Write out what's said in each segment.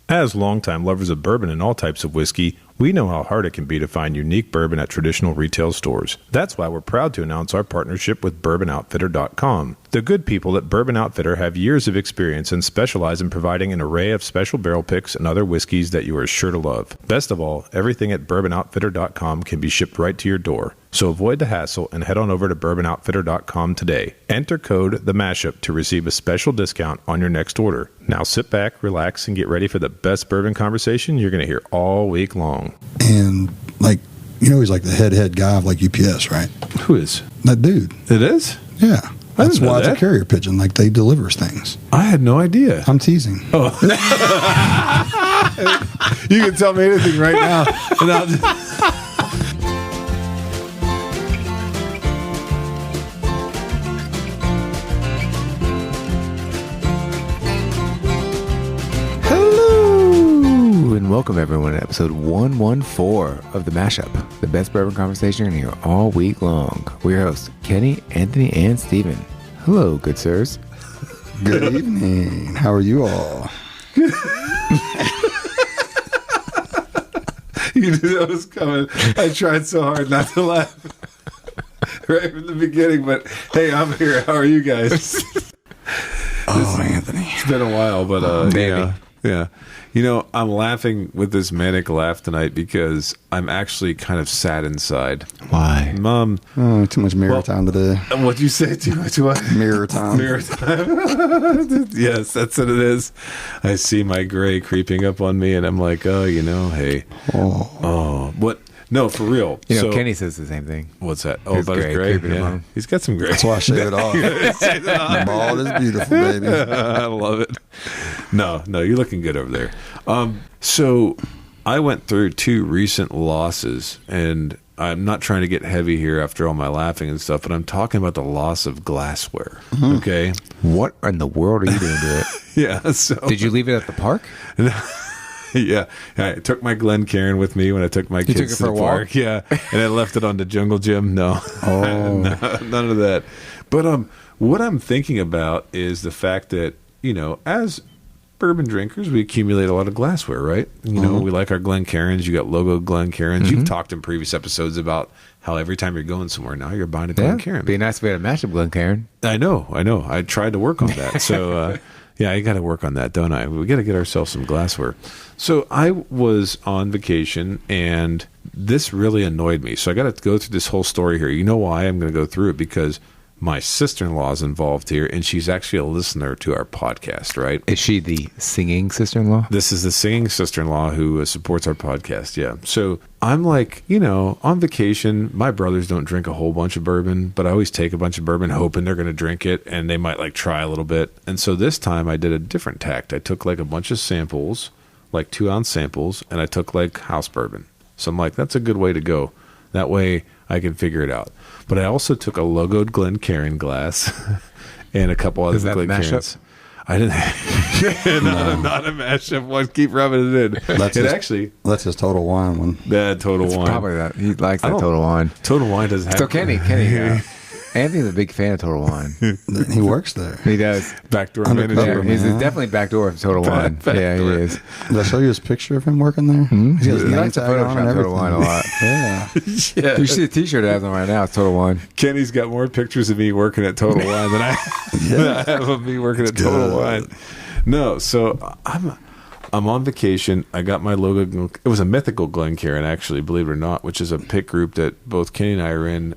As longtime lovers of bourbon and all types of whiskey, we know how hard it can be to find unique bourbon at traditional retail stores. That's why we're proud to announce our partnership with BourbonOutfitter.com. The good people at Bourbon Outfitter have years of experience and specialize in providing an array of special barrel picks and other whiskeys that you are sure to love. Best of all, everything at BourbonOutfitter.com can be shipped right to your door. So avoid the hassle and head on over to BourbonOutfitter.com today. Enter code THEMASHUP to receive a special discount on your next order. Now sit back, relax, and get ready for the best bourbon conversation you're going to hear all week long. And, he's like the head guy of, UPS, right? Who is? That dude. It is? Yeah. That's why it's that. a carrier pigeon. They delivers things. I had no idea. I'm teasing. Oh. You can tell me anything right now. And I'll just... And welcome everyone to episode 114 of The Mashup, the best bourbon conversation you're going to hear all week long. We're your hosts, Kenny, Anthony, and Steven. Hello, good sirs. Good evening. How are you all? You knew that was coming. I tried so hard not to laugh right from the beginning, but hey, I'm here. How are you guys? Anthony. It's been a while, but yeah. I'm laughing with this manic laugh tonight because I'm actually kind of sad inside. Why? Mom. Oh, too much mirror time today. What'd you say? Too much what? Mirror time. Mirror time. Yes, that's what it is. I see my gray creeping up on me, and I'm like, hey. Oh. What? No, for real. Kenny says the same thing. What's that? Oh, about his gray. gray? Yeah. He's got some gray. That's why I shave it off. Bald is beautiful, baby. I love it. No, you're looking good over there. So I went through 2 recent losses, and I'm not trying to get heavy here after all my laughing and stuff, but I'm talking about the loss of glassware. Mm-hmm. Okay. What in the world are you doing to it? Yeah. So did you leave it at the park? Yeah, I took my Glencairn with me when I took my kids to the park. Yeah, and I left it on the jungle gym. No, no, none of that. But what I'm thinking about is the fact that as bourbon drinkers, we accumulate a lot of glassware, right? We like our Glencairns. You got logo Glencairns. Mm-hmm. You've talked in previous episodes about how every time you're going somewhere now, you're buying a Glencairn. Be nice if we had a mashup Glencairn. I know. I tried to work on that. So. Yeah, I got to work on that, don't I? We got to get ourselves some glassware. So I was on vacation, and this really annoyed me. So I got to go through this whole story here. You know why I'm going to go through it? Because my sister-in-law is involved here, and she's actually a listener to our podcast, right? Is she the singing sister-in-law? This is the singing sister-in-law who supports our podcast, yeah. So I'm like, on vacation, my brothers don't drink a whole bunch of bourbon, but I always take a bunch of bourbon hoping they're going to drink it, and they might try a little bit. And so this time I did a different tact. I took a bunch of samples, 2-ounce samples, and I took house bourbon. So I'm like, that's a good way to go. That way I can figure it out. But I also took a logoed Glencairn glass and a couple other Glencairns. I didn't. Not a mashup one. Keep rubbing it in. That's his Total Wine one. That Total Wine. Probably that. He likes that Total Wine. Total Wine doesn't have. So Kenny. Anthony's a big fan of Total Wine. He works there. He does. Backdoor manager. He's definitely backdoor of Total Wine. Yeah, he is. Did I show you his picture of him working there? Mm-hmm. He likes to Photoshop Total Wine a lot. Yeah. You see the t-shirt I have on right now. It's Total Wine. Kenny's got more pictures of me working at Total Wine than I have of me working at Total Wine. No, so I'm on vacation. I got my logo. It was a mythical Glencairn, actually, believe it or not, which is a pick group that both Kenny and I are in.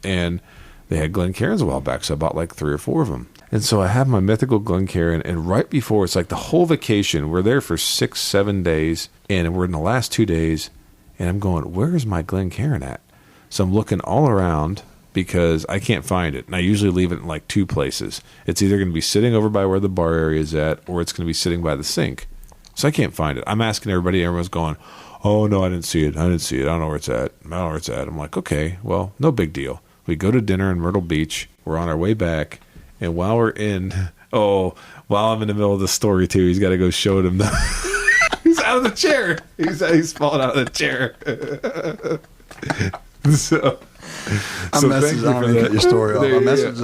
And they had Glencairns a while back, so I bought 3 or 4 of them. And so I have my mythical Glencairn, and right before, it's the whole vacation. We're there for 6-7 days, and we're in the last 2 days, and I'm going, where is my Glencairn at? So I'm looking all around because I can't find it. And I usually leave it in 2 places. It's either going to be sitting over by where the bar area is at, or it's going to be sitting by the sink. So I can't find it. I'm asking everybody. Everyone's going, oh, no, I didn't see it. I don't know where it's at. I'm like, okay, well, no big deal. We go to dinner in Myrtle Beach. We're on our way back. And while I'm in the middle of the story, too, he's got to go show them. He's out of the chair. He's falling out of the chair. So I So thank messaged you him for to that. get your story off. I There you messaged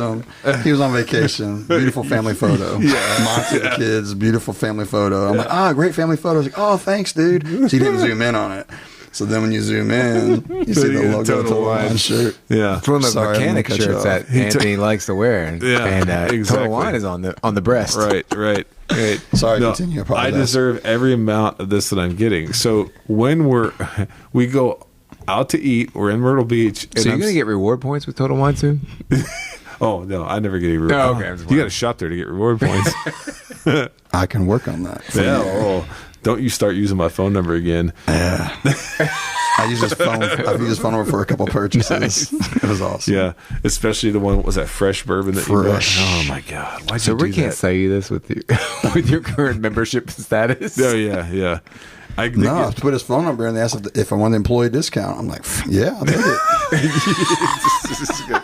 him. He was on vacation. Beautiful family photo. Monty the kids. Beautiful family photo. I'm like, great family photo. He's like, oh, thanks, dude. So he didn't zoom in on it. So then when you zoom in, you see the logo of the Total Wine shirt. Yeah. It's one of the Sorry, I'm mechanic gonna cut you shirts off. that Anthony likes to wear. Yeah, and exactly. Total Wine is on the breast. Right. Sorry, continue. I apologize. I deserve every amount of this that I'm getting. So when we go out to eat, we're in Myrtle Beach. So you're going to get reward points with Total Wine soon? Oh, no, I never get any reward. Oh, okay, I'm just You got wondering. to shop there to get reward points. I can work on that. Yeah. Oh, don't you start using my phone number again. Yeah. I used his phone. I've used his phone number for a couple purchases. Nice. It was awesome. Yeah, especially the one, was that fresh bourbon that you Fresh. bought? Oh, my God. Why'd So you do we can't that? sell you this with your, with your current membership status? Oh, yeah. I think No, I put his phone number in. They asked if I wanted the employee discount. I'm like, yeah, I'll take it.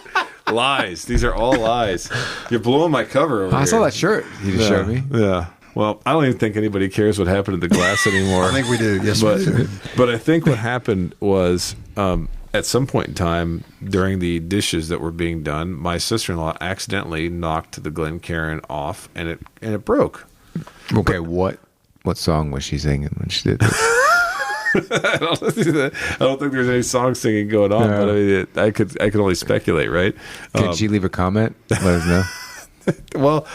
lies. These are all lies. You're blowing my cover over I here. saw that shirt you just showed me. Yeah. Well, I don't even think anybody cares what happened to the glass anymore. I think we do. Yes, but, we do. But I think what happened was at some point in time during the dishes that were being done, my sister-in-law accidentally knocked the Glencairn off, and it broke. Okay, what song was she singing when she did this? I don't think there's any song singing going on, No. but I mean, I could only speculate, right? Can she leave a comment? Let us know. Well,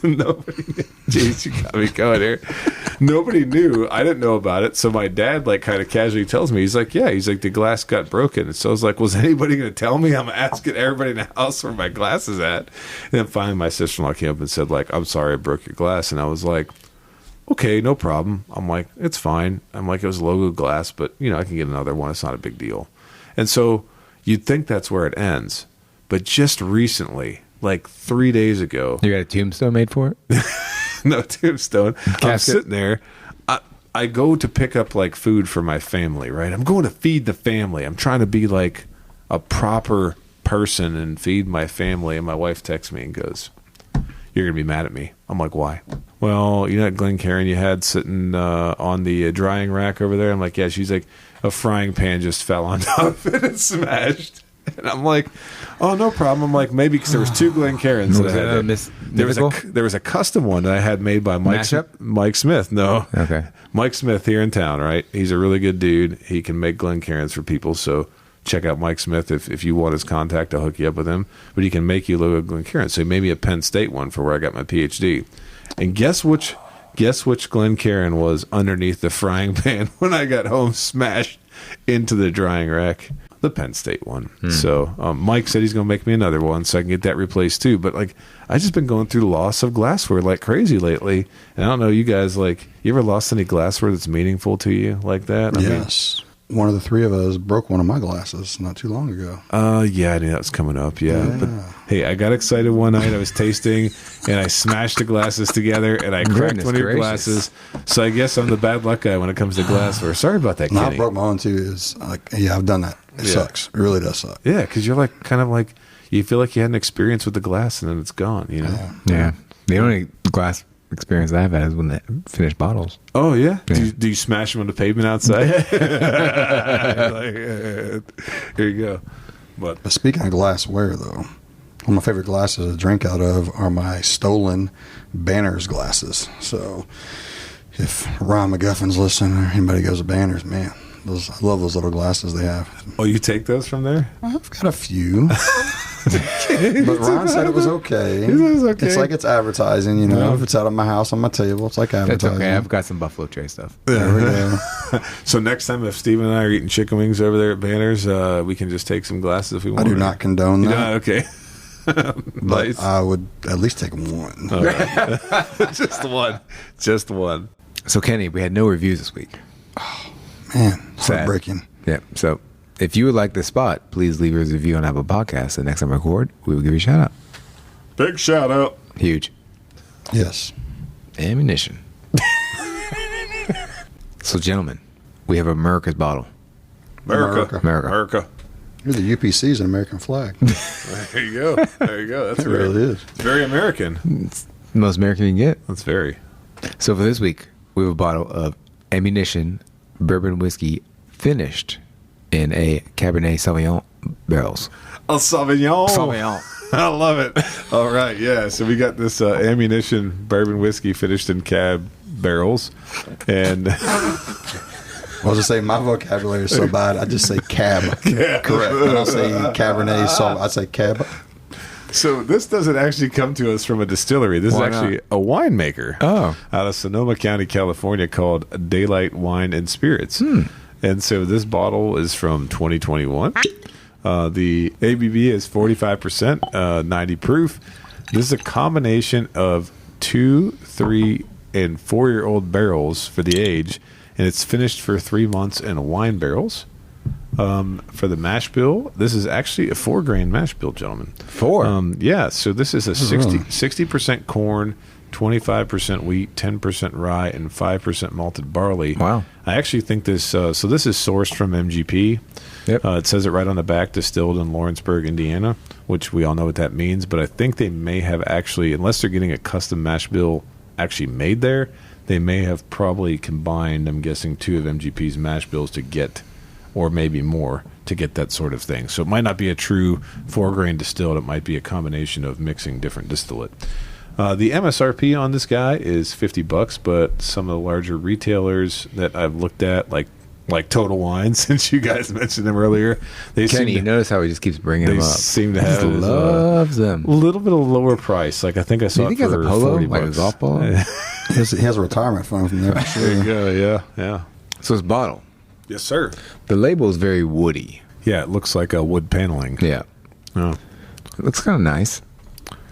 nobody knew. Jeez, you got me going here. Nobody knew. I didn't know about it. So my dad, kind of casually tells me, he's like, the glass got broken. And so I was like, was anybody going to tell me? I'm asking everybody in the house where my glass is at. And then finally my sister-in-law came up and said, I'm sorry I broke your glass. And I was like, okay, no problem. I'm like, it's fine. I'm like, it was logo glass, but, I can get another one. It's not a big deal. And so you'd think that's where it ends. But just recently, 3 days ago. You got a tombstone made for it? No tombstone. I'm Casket? sitting there. I go to pick up food for my family, right? I'm going to feed the family. I'm trying to be a proper person and feed my family. And my wife texts me and goes, "You're going to be mad at me." I'm like, "Why?" "Well, you know that Glencairn you had sitting on the drying rack over there?" I'm like, "Yeah." She's like, "A frying pan just fell on top of it and smashed." And I'm like, "Oh, no problem." I'm like, maybe because there was two Glencairns. Was that I that had. There was a custom one that I had made by Mike Smith. No. Okay. Mike Smith here in town, right? He's a really good dude. He can make Glencairns for people. So check out Mike Smith. If you want his contact, I'll hook you up with him. But he can make you a logo Glencairn. So he made me a Penn State one for where I got my PhD. And guess which Glencairn was underneath the frying pan when I got home, smashed into the drying rack? The Penn State one. So Mike said he's going to make me another one so I can get that replaced too. But I just been going through the loss of glassware like crazy lately. And I don't know, you guys, you ever lost any glassware that's meaningful to you like that? Yes. One of the three of us broke one of my glasses not too long ago. Yeah, I knew that was coming up. Yeah. But hey, I got excited one night. I was tasting and I smashed the glasses together and I cracked Goodness one of your gracious. glasses. So I guess I'm the bad luck guy when it comes to glassware. Sorry about that, No, Kenny. I broke my own too. I've done that. It sucks. It really does suck. Yeah, because you're you feel like you had an experience with the glass and then it's gone, Yeah. The only glass experience I've had is when they finish bottles. Oh, yeah? Yeah. Do you smash them on the pavement outside? Here you go. But speaking of glassware, though, one of my favorite glasses to drink out of are my stolen Banners glasses. So if Ron McGuffin's listening or anybody goes to Banners, man, I love those little glasses they have. Oh, you take those from there? I've got a few. But Ron said it was okay. It was okay. It's like it's advertising, No. If it's out of my house on my table, it's like That's advertising. okay. I've got some Buffalo Trace stuff. There we go. So next time if Steve and I are eating chicken wings over there at Banners, we can just take some glasses if we want. I do not condone that. No, okay. But Nice. I would at least take one. All right. Just one. Just one. So, Kenny, we had no reviews this week. Man, Sad. heartbreaking. Yeah. So, if you would like this spot, please leave us a review on Apple Podcasts. And next time I record, we will give you a shout out. Big shout out. Huge. Yes. Ammunition. So, gentlemen, we have America's bottle. America. America. You're the UPC's an American flag. There you go. There you go. That's It really is. It's very American. It's the most American you can get. That's very. So, for this week, we have a bottle of Ammunition Bourbon Whiskey finished in a Cabernet Sauvignon barrels. A Sauvignon. Sauvignon. I love it. All right, yeah. So we got this ammunition bourbon whiskey finished in cab barrels, and I was just saying my vocabulary is so bad. I just say cab. Yeah. Correct. I don't say Cabernet Sauvignon. I say cab. so this doesn't actually come to us from a distillery. This Why is actually a winemaker Oh. out of Sonoma County, California, called Daylight Wine and Spirits. And so this bottle is from 2021. The ABV is 45%, 90 proof. This is a combination of 2, 3, and 4-year-old barrels for the age, and it's finished for 3 months in wine barrels. For the mash bill, this is actually a 4-grain mash bill, gentlemen. 4? Yeah, so this is a really? 60% corn, 25% wheat, 10% rye, and 5% malted barley. Wow. I actually think this, so this is sourced from MGP. Yep. It says it right on the back, distilled in Lawrenceburg, Indiana, which we all know what that means. But I think they may have actually, unless they're getting a custom mash bill actually made there, they may have probably combined, I'm guessing, 2 of MGP's mash bills to get, or maybe more, to get that sort of thing. So it might not be a true 4-grain distilled. It might be a combination of mixing different distillate. The MSRP on this guy is $50, but some of the larger retailers that I've looked at, like Total Wine, since you guys mentioned them earlier, they Kenny, seem to, notice how he just keeps bringing them they up. seem to He have just it as loves them. a little bit of a lower price. Like I think I Do saw you it think he has for a polo, $40. like a golf polo? He has a retirement fund from there for There you sure. go. Yeah. So it's bottle. Yes, sir. The label is very woody. Yeah, it looks like a wood paneling. Yeah. Oh. It looks kind of nice.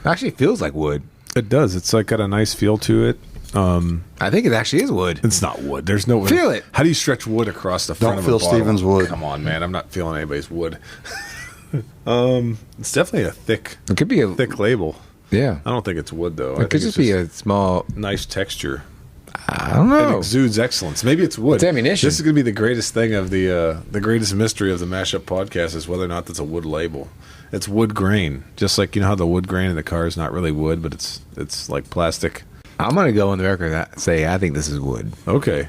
Actually, it feels like wood. It does. It's like got a nice feel to it. I think it actually is wood. It's not wood. There's no Feel it. How do you stretch wood across the front Don't of feel a bottle? Steven's wood. Come on, man. I'm not feeling anybody's wood. It's definitely a thick It could be a label. Yeah. I don't think it's wood though. I It think could just be a small. nice texture. I don't It know. exudes excellence. Maybe it's wood. It's ammunition. This is going to be the greatest thing of the greatest mystery of the Mashup podcast is whether or not that's a wood label. It's wood grain, just like you know how the wood grain in the car is not really wood, but it's like plastic. I'm gonna go on the record and say I think this is wood. Okay,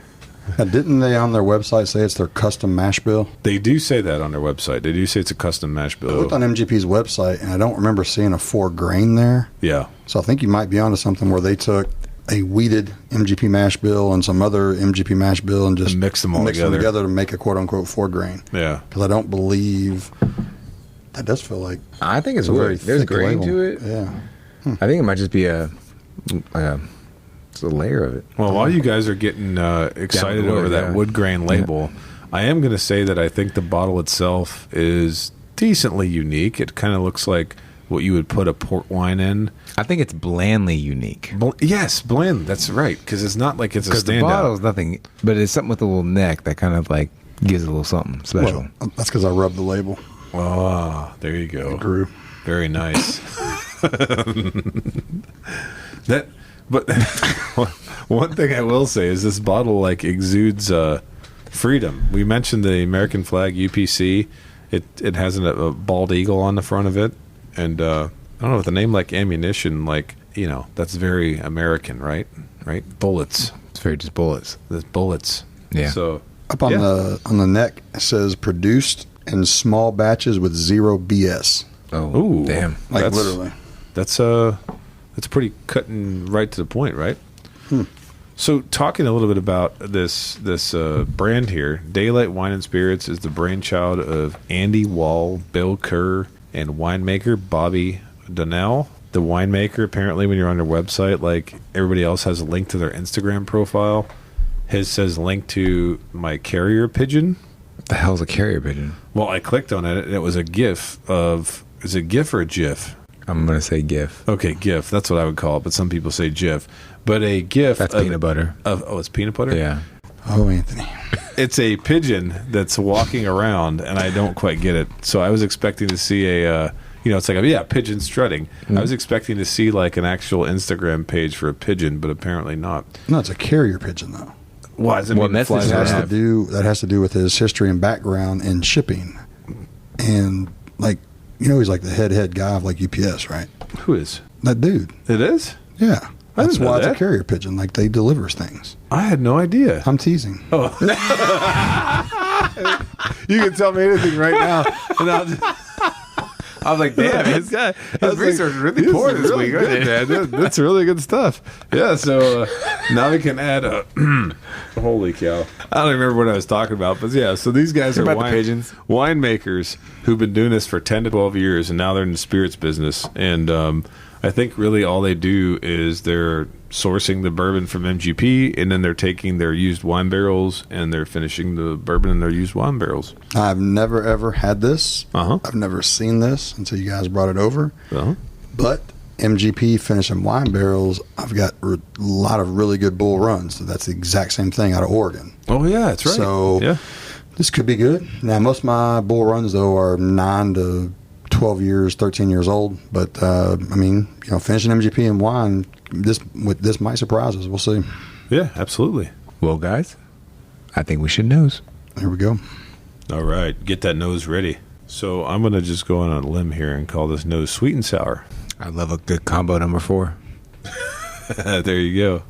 Didn't they on their website say it's their custom mash bill? they do say that on their website. They do say it's a custom mash I looked bill. on MGP's website and I don't remember seeing a 4-grain there. Yeah, So I think you might be onto something where they took a wheated MGP mash bill and some other MGP mash bill and just And mix them all together. to make a quote unquote 4-grain. yeah. Because I don't believe that does feel like I think it's a very wood. There's thick grain label. to it. Yeah. I think it might just be it's a layer of it. Well, while you guys are getting excited wood, over that yeah. wood grain label, I am going to say that I think the bottle itself is decently unique. It kind of looks like what you would put a port wine in. I think it's blandly unique. Yes, bland. That's right, because it's not like it's a Because the standout. bottle's nothing, but it's something with a little neck that kind of like gives it a little something special. Well, that's because I rubbed the label. Oh, there you go. It grew. Very nice. But one thing I will say is this bottle like exudes freedom. We mentioned the American flag UPC. It has a bald eagle on the front of it, and I don't know, with a name like ammunition, like that's very American, right? Right? Bullets. It's very just bullets. There's bullets. Yeah. So Up on the neck it says produced in small batches with 0 BS. Oh, Ooh. damn. Like That's- literally. That's pretty cutting right to the point, right? So, talking a little bit about this brand here, Daylight Wine and Spirits is the brainchild of Andy Wall, Bill Kerr, and winemaker Bobby Donnell. The winemaker, apparently, when you're on their website, like everybody else has a link to their Instagram profile. His says link to my carrier pigeon. What the hell's a carrier pigeon? Well, I clicked on it, and it was a GIF of. Is it GIF or a GIF? I'm going to say GIF. Okay, GIF. That's what I would call it, but some people say GIF. But a GIF. That's peanut butter. It's peanut butter? Yeah. Oh, Anthony. It's a pigeon that's walking around, and I don't quite get it. So I was expecting to see it's like, pigeon strutting. I was expecting to see like an actual Instagram page for a pigeon, but apparently not. No, it's a carrier pigeon though. Why does it What mean it flies message does it around? have? That has to do with his history and background in shipping. And like, he's like the head guy of like UPS, right? Who is? That dude. It is? Yeah. I That's didn't know why it's that. a carrier pigeon. Like they delivers things. I had no idea. I'm teasing. Oh. You can tell me anything right now, and I was like, damn, his research is really poor this really week. good, man. That's really good stuff. Yeah, so now we can add a... Holy cow. I don't remember what I was talking about, but yeah, so these guys are about the pigeons. winemakers who've been doing this for 10 to 12 years, and now they're in the spirits business. And I think really all they do is they're sourcing the bourbon from MGP, and then they're taking their used wine barrels, and they're finishing the bourbon in their used wine barrels. I've never, ever had this. Uh-huh. I've never seen this until you guys brought it over. Uh-huh. But MGP finishing wine barrels, I've got a lot of really good bull runs. So that's the exact same thing out of Oregon. Oh, yeah, that's right. So yeah. This could be good. Now, most of my bull runs, though, are 9 to 12 years, 13 years old. But, I mean, finishing MGP in wine, this might surprise us. We'll see. Yeah, absolutely. Well, guys, I think we should nose. Here we go. All right, get that nose ready. So I'm going to just go on a limb here and call this nose sweet and sour. I love a good combo number 4. There you go.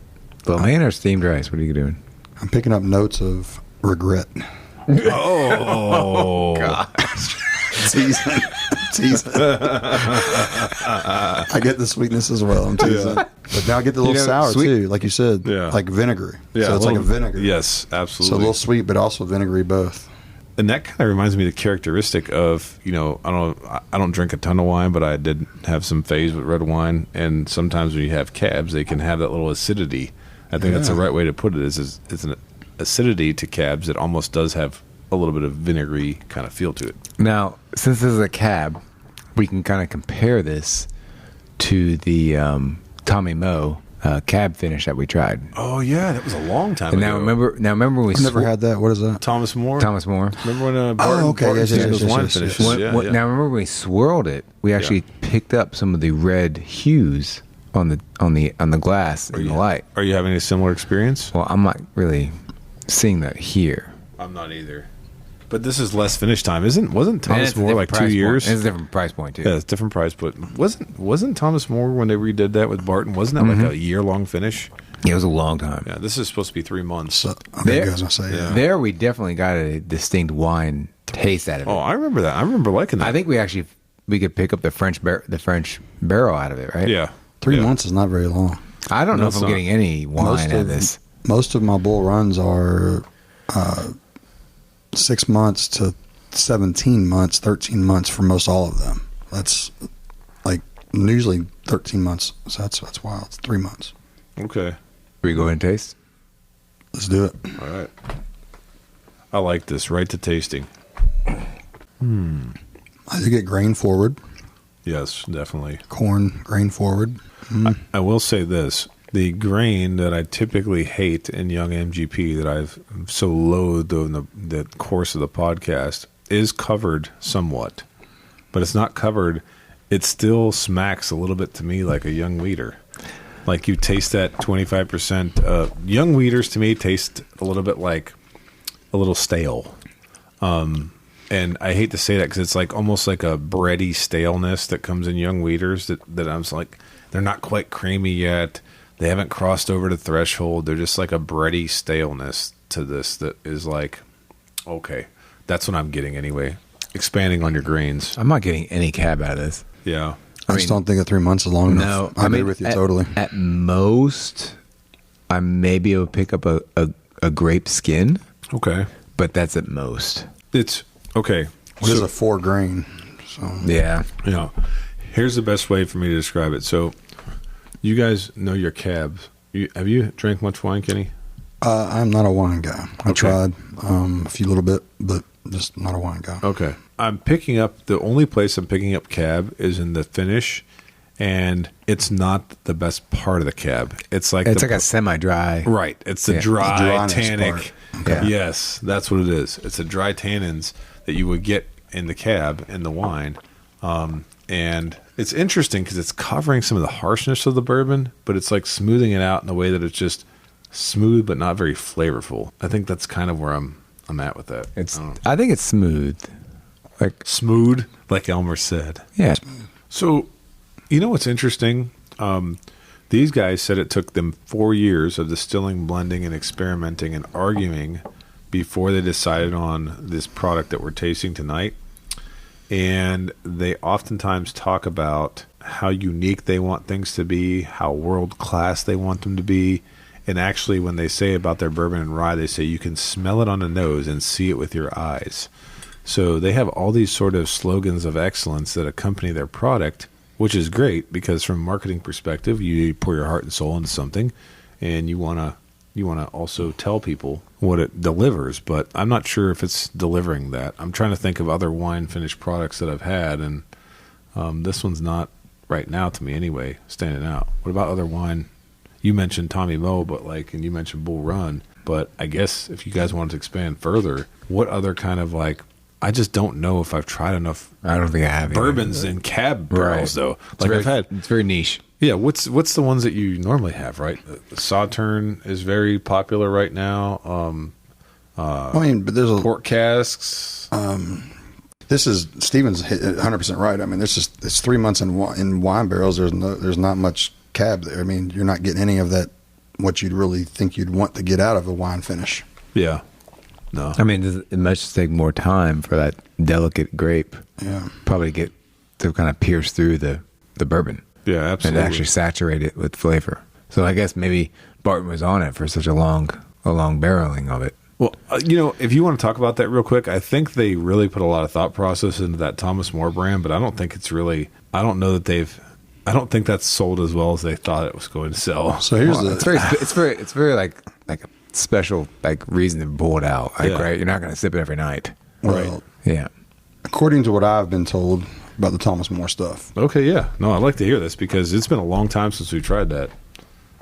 Little man or steamed rice? What are you doing? I'm picking up notes of regret. Oh, gosh. Teasing. I get the sweetness as well. I'm teasing. Yeah. But now I get the little sour, too, like you said. Yeah. Like vinegary. Yeah, So it's like a vinegar. Yes, So a absolutely. little sweet, but also vinegary both. And that kind of reminds me of the characteristic of, I don't drink a ton of wine, but I did have some phase with red wine. And sometimes when you have cabs, they can have that little acidity. I think that's the right way to put it. Is it's an acidity to cabs that almost does have a little bit of vinegary kind of feel to it. Now, since this is a cab, we can kind of compare this to the Tommy Moe cab finish that we tried. Oh yeah, that was a long time And ago. now remember when we I've never had that. What is that? Thomas More. Thomas More. Remember when Barton, okay. Barton Yes, did yes, those yes, wine yes, finishes? yes. Yeah, yeah. Now remember when we swirled it, we actually picked up some of the red hues on the glass in the light. Are you having a similar experience? Well, I'm not really seeing that here. I'm not either. But this is less finish time, wasn't And Thomas it's a More different like 2 price years? point. It's a different price point too. Yeah, it's a different price, but wasn't Thomas More when they redid that with Barton? Wasn't that like a year-long finish? It was a long time. Yeah, this is supposed to be 3 months. So, I think you guys will say, yeah. There we definitely got a distinct wine taste out of it. Oh, I remember that. I remember liking that. I think we could pick up the French barrel out of it, right? Yeah. 3 Yeah. months is not very long. I don't know No, if it's I'm not. getting any wine out of this. Most of my bull runs are 6 months to 17 months, 13 months for most all of them. That's like usually 13 months. So that's wild. It's 3 months. Okay. Should we go ahead and taste? Let's do it. All right. I like this. Right to tasting. I do get grain forward, Yes, definitely. corn grain forward. I will say this. The grain that I typically hate in young MGP that I've so loathed in the course of the podcast is covered somewhat. But it's not covered. It still smacks a little bit to me like a young wheater. Like you taste that 25%. Young wheaters to me taste a little bit like a little stale. And I hate to say that because it's like almost like a bready staleness that comes in young wheaters that I'm just like, they're not quite creamy yet. They haven't crossed over the threshold. They're just like a bready staleness to this that is like, okay, that's what I'm getting anyway. Expanding on your grains. I'm not getting any cab out of this. Yeah. I just don't think that 3 months is long enough. No, I agree with you totally. At most, I may be able to pick up a grape skin, Okay. but that's at most. It's okay. What is a 4 grain? So Yeah. You know, here's the best way for me to describe it. So, you guys know your cabs. Have you drank much wine, Kenny? I'm not a wine guy. I Okay. tried a few little bit, but just not a wine guy. Okay. I'm picking up, the only place I'm picking up cab is in the finish, and it's not the best part of the cab. It's like It's like a semi-dry. right. It's the Yeah. dry, The dryness tannic. part. Okay. Yes, that's what it is. It's the dry tannins that you would get in the cab in the wine. And it's interesting because it's covering some of the harshness of the bourbon, but it's like smoothing it out in a way that it's just smooth but not very flavorful. I think that's kind of where I'm at with that. It's. I don't know. I think it's smooth. Like Smooth, like Elmer said. yeah. So, you know what's interesting? These guys said it took them 4 years of distilling, blending, and experimenting and arguing before they decided on this product that we're tasting tonight. And they oftentimes talk about how unique they want things to be, how world-class they want them to be. And actually, when they say about their bourbon and rye, they say you can smell it on the nose and see it with your eyes. So they have all these sort of slogans of excellence that accompany their product, which is great because from a marketing perspective, you pour your heart and soul into something, and you want to also tell people what it delivers. But I'm not sure if it's delivering that. I'm trying to think of other wine finished products that I've had, and this one's not right now to me anyway standing out. What about other wine? You mentioned Tommy Moe, and you mentioned Bull Run. But I guess if you guys wanted to expand further, what other kind of I just don't know if I've tried enough. I don't think I have bourbons and cab barrels though. It's very niche. Yeah, what's the ones that you normally have, right? The Sauterne is very popular right now. But there's port casks. This is Steven's 100% right. I mean, it's 3 months in wine barrels. There's not much cab there. I mean, you're not getting any of that. What you'd really think you'd want to get out of a wine finish. Yeah. No. I mean, it must just take more time for that delicate grape. Yeah. Probably get to kind of pierce through the bourbon. Yeah, absolutely. And actually saturate it with flavor. So I guess maybe Barton was on it for such a long barreling of it. Well, if you want to talk about that real quick, I think they really put a lot of thought process into that Thomas More brand, but I don't think it's really. I don't know that I don't think that's sold as well as they thought it was going to sell. So here's it's very like a special reason to pull it out. Right, you're not going to sip it every night. Well, right. Yeah. According to what I've been told about the Thomas More stuff. Okay, yeah. No, I'd like to hear this because it's been a long time since we tried that.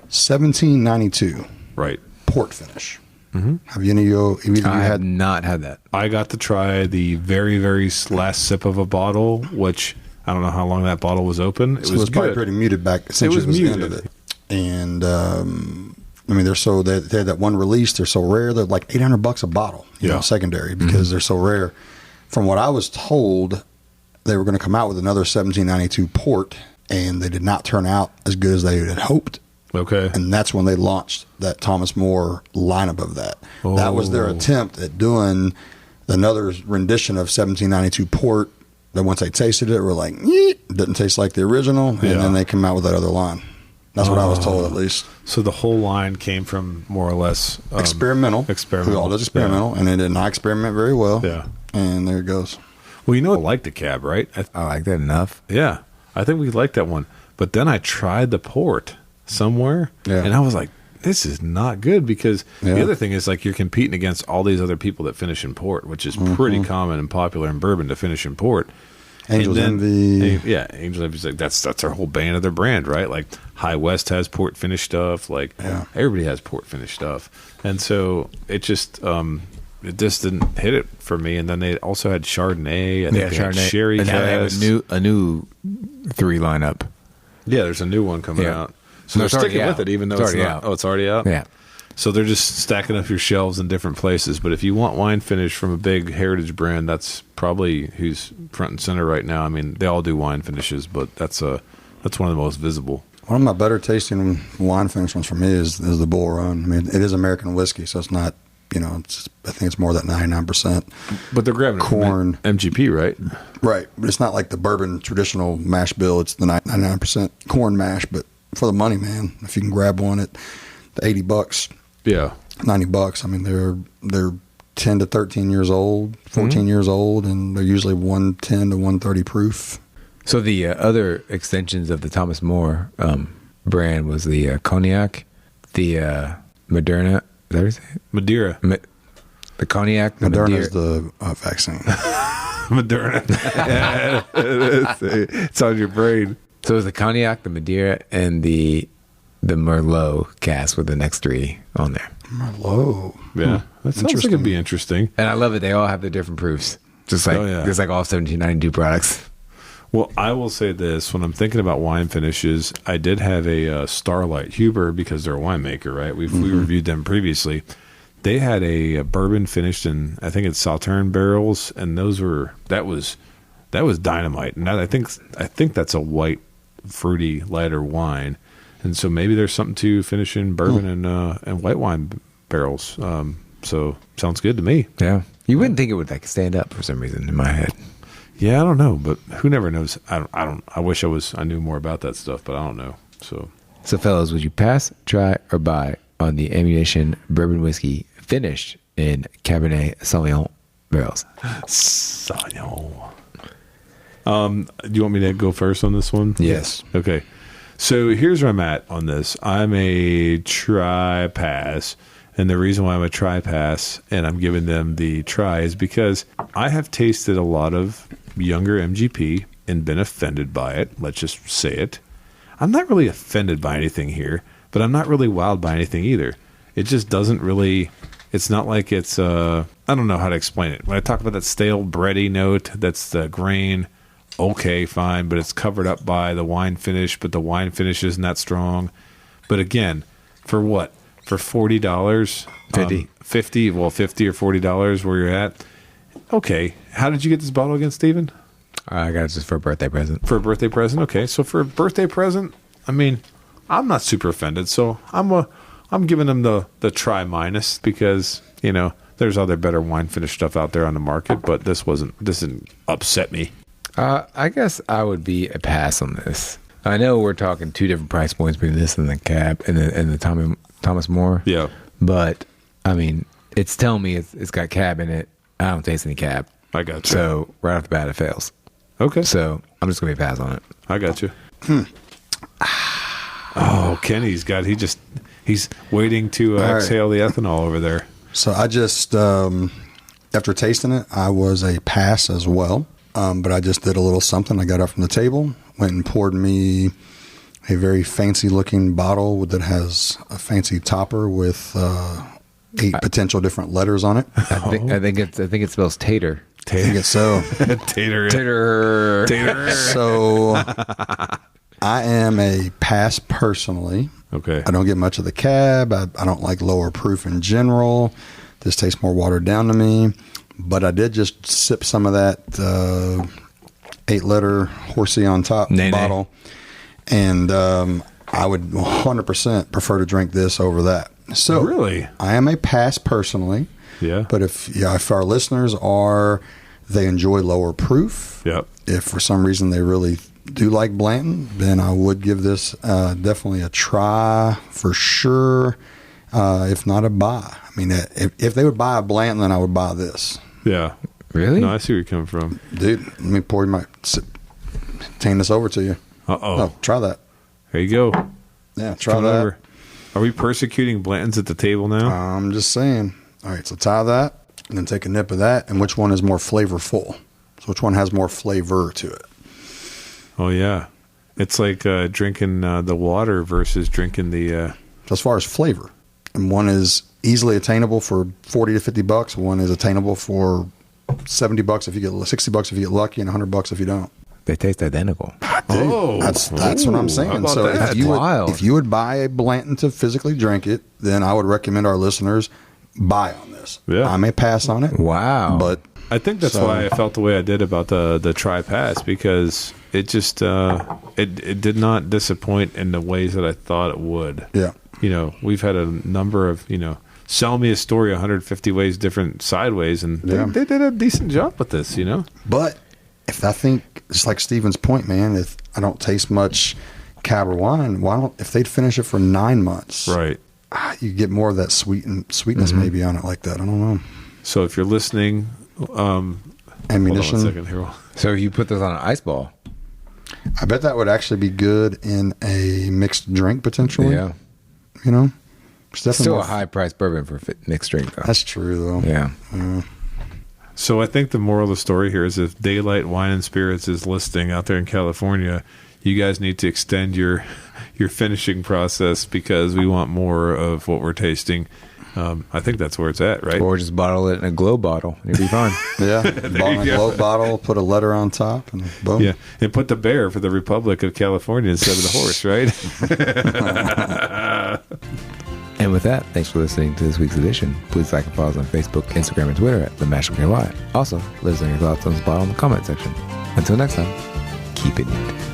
1792. Right. Port finish. Mm-hmm. Have any of you I had? have not had that. I got to try the very, very last sip of a bottle, which I don't know how long that bottle was open. It was probably pretty muted back since it was the end of it. And I mean, they had that one release. They're so rare. They're like $800 a bottle. Secondary because they're so rare. From what I was told, they were going to come out with another 1792 port, and they did not turn out as good as they had hoped. Okay. And that's when they launched that Thomas More lineup of that. Oh. That was their attempt at doing another rendition of 1792 port. That once they tasted it, were like, it didn't taste like the original. And then they came out with that other line. That's what I was told, at least. So the whole line came from more or less experimental. All this experimental, and they did not experiment very well. Yeah. And there it goes. Well, I like the cab, right? I like that enough. Yeah. I think we like that one. But then I tried the port somewhere, and I was like, this is not good because the other thing is you're competing against all these other people that finish in port, which is pretty common and popular in bourbon to finish in port. Angel's Envy. Yeah, Angel's Envy is that's our whole bane of their brand, right? Like High West has port finish stuff. Everybody has port finish stuff, and so it just didn't hit it for me. And then they also had Chardonnay. I think they had Sherry. And now they have a new 3 lineup. Yeah, there's a new one coming out. So they're sticking with it, even though it's not out. Oh, it's already out? Yeah. So they're just stacking up your shelves in different places. But if you want wine finish from a big heritage brand, that's probably who's front and center right now. I mean, they all do wine finishes, but that's one of the most visible. One of my better tasting wine finish ones for me is the Bull Run. I mean, it is American whiskey, so it's not, I think it's more than 99%. But they're grabbing corn. MGP, right? Right. But it's not like the bourbon traditional mash bill. It's the 99% corn mash, but for the money, man, if you can grab one at the $80, $90. I mean, they're 10 to 13 years old, 14 years old, and they're usually 110 to 130 proof. So the other extensions of the Thomas More brand was the cognac, the Moderna. Is that what you say? Madeira. The cognac. Moderna's the vaccine. Moderna. It's on your brain. So it was the cognac, the Madeira, and the Merlot cask with the next 3 on there. Merlot. Yeah. That sounds like it'd be interesting. And I love it. They all have their different proofs. Just like all 1792 products. Well, I will say this. When I'm thinking about wine finishes, I did have a Starlight Huber because they're a winemaker, right? We reviewed them previously. They had a bourbon finished in, I think it's Sauterne barrels, and that was dynamite. And I think that's a white, fruity, lighter wine. And so maybe there's something to finish in bourbon and white wine barrels. So sounds good to me. Yeah. You wouldn't think it would like stand up for some reason in my head. Yeah, I don't know, but who never knows? I wish I knew more about that stuff, but I don't know. So fellas, would you pass, try, or buy on the Ammunition Bourbon Whiskey finished in Cabernet Sauvignon Barrels? Sauvignon. Do you want me to go first on this one? Yes. Okay. So here's where I'm at on this. I'm a try pass. And the reason why I'm a try pass and I'm giving them the try is because I have tasted a lot of younger MGP and been offended by it. Let's just say it. I'm not really offended by anything here, but I'm not really wowed by anything either. It just doesn't really, it's not like it's, I don't know how to explain it. When I talk about that stale bready note, that's the grain, okay, fine, but it's covered up by the wine finish, but the wine finish isn't that strong. But again, for what? For $40, 50 or $40 where you're at. Okay. How did you get this bottle again, Steven? I got it just for a birthday present. For a birthday present? Okay. So for a birthday present, I mean, I'm not super offended. So I'm giving them the try minus because, there's other better wine finish stuff out there on the market, but this didn't upset me. I guess I would be a pass on this. I know we're talking two different price points between this and the Cab and the Thomas More. Yeah. But, I mean, it's telling me it's got Cab in it. I don't taste any Cab. I got you. So, right off the bat, it fails. Okay. So, I'm just going to be a pass on it. I got you. Oh, Kenny's he's waiting to exhale the ethanol over there. So I just, after tasting it, I was a pass as well. But I just did a little something. I got up from the table, went and poured me a very fancy looking bottle that has a fancy topper with 8 potential different letters on it. I think it spells tater. I think it's so. Tater. So I am a pass personally. Okay. I don't get much of the Cab. I don't like lower proof in general. This tastes more watered down to me. But I did just sip some of that 8-letter horsey on top bottle. And I would 100% prefer to drink this over that. So really, I am a pass personally. Yeah. But if our listeners they enjoy lower proof. Yep. If for some reason they really do like Blanton, then I would give this definitely a try for sure. If not a buy. I mean, if they would buy a Blanton, then I would buy this. Yeah. Really? No, I see where you're coming from. Dude, let me pourtain this over to you. Uh-oh. Oh, try that. There you go. Yeah, try that. Over. Are we persecuting Blantons at the table now? I'm just saying. All right, so try that, and then take a nip of that, and which one is more flavorful? So which one has more flavor to it? Oh, yeah. It's like drinking the water versus drinking the... So as far as flavor, and one is easily attainable for $40 to $50. One is attainable for $70 if you get $60 if you get lucky, and $100 if you don't. They taste identical. Dude, that's what I'm saying. So that? if you would buy a Blanton to physically drink it, then I would recommend our listeners buy on this. Yeah. I may pass on it. Wow. But I think that's why I felt the way I did about the tri-pass, because it just it did not disappoint in the ways that I thought it would. Yeah. We've had a number of, sell me a story 150 ways different sideways, and they did a decent job with this, But if I think, just like Steven's point, man, if I don't taste much Cab or wine, if they'd finish it for 9 months, right, you get more of that sweetness maybe on it like that. I don't know. So if you're listening, Ammunition. Hold on 1 second here. So you put this on an ice ball. I bet that would actually be good in a mixed drink potentially. Yeah. It's definitely Still a high-priced bourbon for mixed drink, though. That's true, though. Yeah. So I think the moral of the story here is if Daylight Wine and Spirits is listing out there in California, you guys need to extend your finishing process because we want more of what we're tasting. I think that's where it's at, right? Or just bottle it in a glow bottle. You'll be fine. Yeah. Bottle a glow bottle, put a letter on top, and boom. Yeah. And put the bear for the Republic of California instead of the horse, right? And with that, thanks for listening to this week's edition. Please like and follow us on Facebook, Instagram, and Twitter at The Mashup KY. Also, let us know your thoughts on this bottle in the comment section. Until next time, keep it neat.